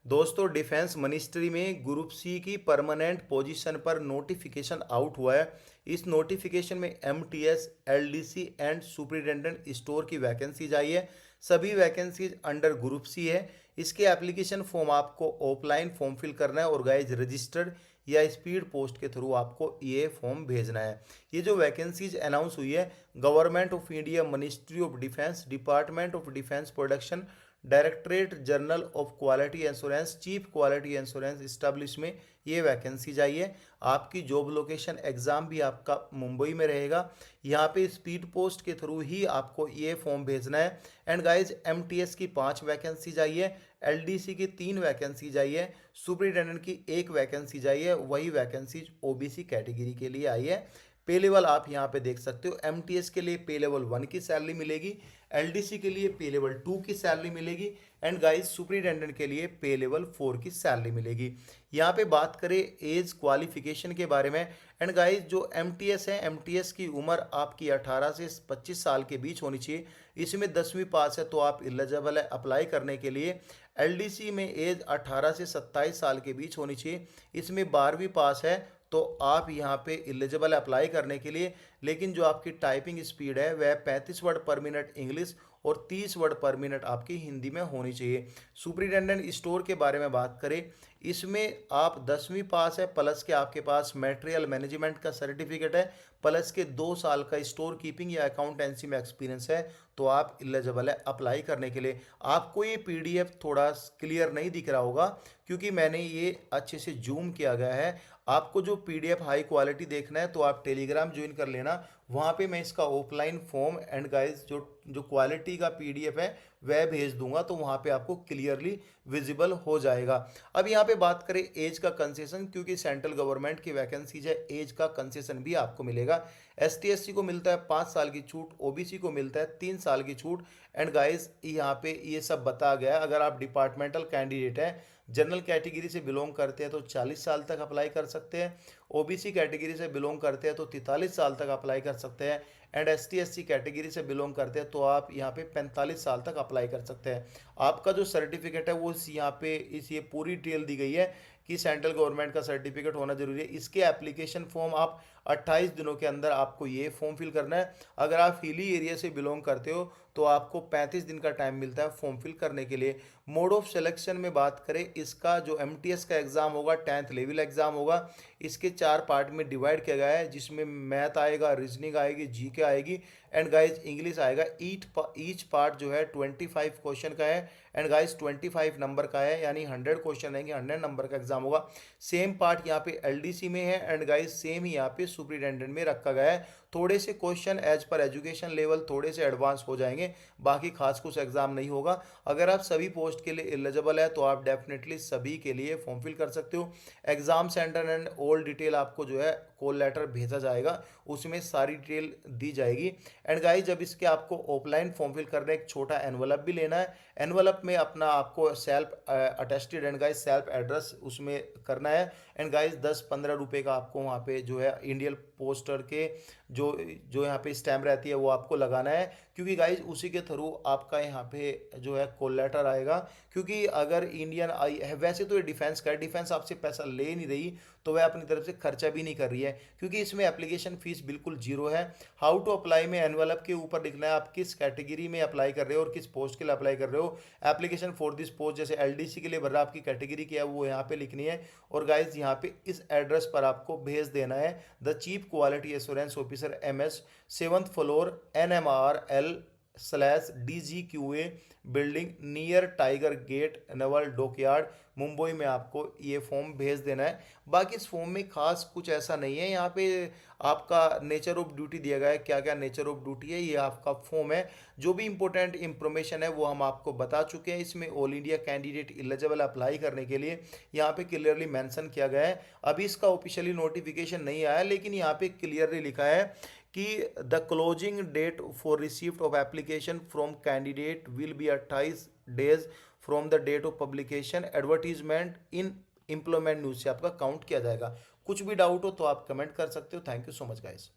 दोस्तों defence ministry में group C की परमानेंट पोजीशन पर नोटिफिकेशन आउट हुआ है। इस नोटिफिकेशन में MTS, LDC and superintendent store की वैकेंसीज आई है। सभी वैकेंसीज अंडर ग्रुप सी है। इसके एप्लीकेशन फॉर्म आपको ऑफलाइन फॉर्म फिल करना है और गाइज रजिस्टर्ड या स्पीड पोस्ट के थ्रू आपको ये फॉर्म भेजना है। ये जो वैकेंसीज अनाउंस हुई है, government of India, ministry of defence, department of defence production, directorate general of quality insurance, chief quality insurance establish में ये वैकेंसी आई है। आपकी जॉब लोकेशन एग्ज़ाम भी आपका मुंबई में रहेगा। यहाँ पे स्पीड पोस्ट के थ्रू ही आपको ये फॉर्म भेजना है। एंड गाइज एमटीएस की 5 वैकेंसीज आई है, एलडीसी की 3 वैकेंसीज आई है, सुपरिटेंडेंट की 1 वैकेंसीज आई है। वही वैकेंसीज ओबीसी कैटेगरी के लिए आई है। पे लेवल आप यहाँ पे देख सकते हो। एमटीएस के लिए पे लेवल 1 की सैलरी मिलेगी, एलडीसी के लिए पे लेवल 2 की सैलरी मिलेगी एंड गाइस सुपरिटेंडेंट के लिए पे लेवल 4 की सैलरी मिलेगी। यहाँ पे बात करें एज क्वालिफिकेशन के बारे में, एंड गाइस जो एमटीएस है, एमटीएस की उम्र आपकी 18 से 25 साल के बीच होनी चाहिए। इसमें 10वीं पास है तो आप एलिजिबल है अप्लाई करने के लिए। एलडीसी में एज 18 से 27 साल के बीच होनी चाहिए। इसमें 12वीं पास है तो आप यहाँ पे एलिजिबल अप्लाई करने के लिए। लेकिन जो आपकी टाइपिंग स्पीड है वह 35 वर्ड पर मिनट इंग्लिश और 30 वर्ड पर मिनट आपकी हिंदी में होनी चाहिए। सुपरिटेंडेंट स्टोर के बारे में बात करें, इसमें आप 10वीं पास है प्लस के आपके पास मटेरियल मैनेजमेंट का सर्टिफिकेट है, प्लस के 2 साल का स्टोर कीपिंग या अकाउंटेंसी में एक्सपीरियंस है तो आप एलिजिबल है अप्लाई करने के लिए। आपको ये पीडीएफ थोड़ा क्लियर नहीं दिख रहा होगा क्योंकि मैंने ये अच्छे से जूम किया गया है। आपको जो पीडीएफ हाई क्वालिटी देखना है तो आप टेलीग्राम ज्वाइन कर लेना, वहाँ पे मैं इसका ऑफलाइन फॉर्म एंड गाइस जो जो क्वालिटी का पीडीएफ है वह भेज दूंगा तो वहाँ पे आपको क्लियरली विजिबल हो जाएगा। अब यहाँ पे बात करें एज का कंसेशन, क्योंकि सेंट्रल गवर्नमेंट की वैकेंसीज है, एज का कंसेशन भी आपको मिलेगा। एसटी एससी को मिलता है 5 साल की छूट, ओबीसी को मिलता है 3 साल की छूट। एंड गाइस यहाँ पे ये सब बता गया। अगर आप डिपार्टमेंटल कैंडिडेट हैं, जनरल कैटेगरी से बिलोंग करते हैं तो 40 साल तक अप्लाई कर सकते हैं, ओबीसी कैटेगरी से बिलोंग करते हैं तो 43 साल तक अप्लाई कर सकते हैं, एंड एसटी एससी कैटेगरी से बिलोंग करते हैं तो आप यहाँ पे 45 साल तक अप्लाई कर सकते हैं। आपका जो सर्टिफिकेट है वो यहाँ पे इस ये पूरी डिटेल दी गई है कि सेंट्रल गवर्नमेंट का सर्टिफिकेट होना जरूरी है। इसके एप्लीकेशन फॉर्म आप 28 दिनों के अंदर आपको ये फॉर्म फिल करना है। अगर आप हिली एरिया से बिलोंग करते हो तो आपको 35 दिन का टाइम मिलता है फॉर्म फिल करने के लिए। मोड ऑफ सिलेक्शन में बात करें, इसका जो एमटीएस का एग्ज़ाम होगा 10th लेवल एग्ज़ाम होगा। इसके 4 पार्ट में डिवाइड किया गया है, जिसमें मैथ आएगा, रीजनिंग आएगी, जीके आएगी एंड गाइज इंग्लिश आएगा। ईच पार्ट जो है 25 क्वेश्चन का है एंड गाइज 25 नंबर का है, यानी 100 क्वेश्चन रहेंगे, 100 नंबर का एग्जाम होगा। सेम पार्ट यहाँ पे एलडीसी में है एंड गाइज सेम ही यहाँ पे सुपरिटेंडेंट में रखा गया है। थोड़े से क्वेश्चन एज पर एजुकेशन लेवल थोड़े से एडवांस हो जाएंगे, बाकी खास कुछ एग्जाम नहीं होगा। अगर आप सभी पोस्ट के लिए एलिजिबल है तो आप डेफिनेटली सभी के लिए फॉर्म फिल कर सकते हो। Exam centre and all detail आपको जो है कॉल लेटर भेजा जाएगा, उसमें सारी डिटेल दी जाएगी। एंड गाइस जब इसके आपको ऑफलाइन फॉर्म फिल करना है, एक छोटा एनवलप भी लेना है। एनवलप में अपना आपको self attested and guys self address उसमें करना है एंड गाइस 10-15 रुपये का आपको वहाँ पे जो है इंडियन पोस्टर के जो जो यहाँ पे स्टैम्प रहती है वो आपको लगाना है, क्योंकि गाइज उसी के थ्रू आपका यहाँ पे जो है कॉल लेटर आएगा। क्योंकि अगर इंडियन आई है, वैसे तो ये डिफेंस का है, डिफेंस आपसे पैसा ले नहीं रही तो वह अपनी तरफ से खर्चा भी नहीं कर रही है, क्योंकि इसमें एप्लीकेशन फीस बिल्कुल जीरो है। हाउ टू अप्लाई में एनवेलप के ऊपर लिखना है आप किस कैटेगरी में अप्लाई कर रहे हो और किस पोस्ट के लिए अप्लाई कर रहे हो। एप्लीकेशन फॉर दिस पोस्ट जैसे एलडीसी के लिए भर रहा आपकी कैटेगरी क्या है वो यहाँ पे लिखनी है और गाइज यहाँ पे इस एड्रेस पर आपको भेज देना है। The chief quality assurance officer MS, 7th floor, NMRL/DGQA building near Tiger Gate, Naval Dockyard, Mumbai में आपको ये फॉर्म भेज देना है। बाकी इस फॉर्म में खास कुछ ऐसा नहीं है। यहाँ पे आपका नेचर ऑफ ड्यूटी दिया गया है, क्या क्या नेचर ऑफ ड्यूटी है, ये आपका फॉर्म है। जो भी इंपॉर्टेंट इंफॉर्मेशन है वो हम आपको बता चुके हैं। इसमें all India candidate eligible apply करने के लिए यहाँ पे क्लियरली मेंशन किया गया है। अभी इसका ऑफिशियली नोटिफिकेशन नहीं आया, लेकिन यहाँ पे क्लियरली लिखा है कि the closing date for receipt of application from candidate will be 28 days from the date of publication, advertisement in employment news से आपका काउंट किया जाएगा। कुछ भी डाउट हो तो आप कमेंट कर सकते हो। Thank you so much guys.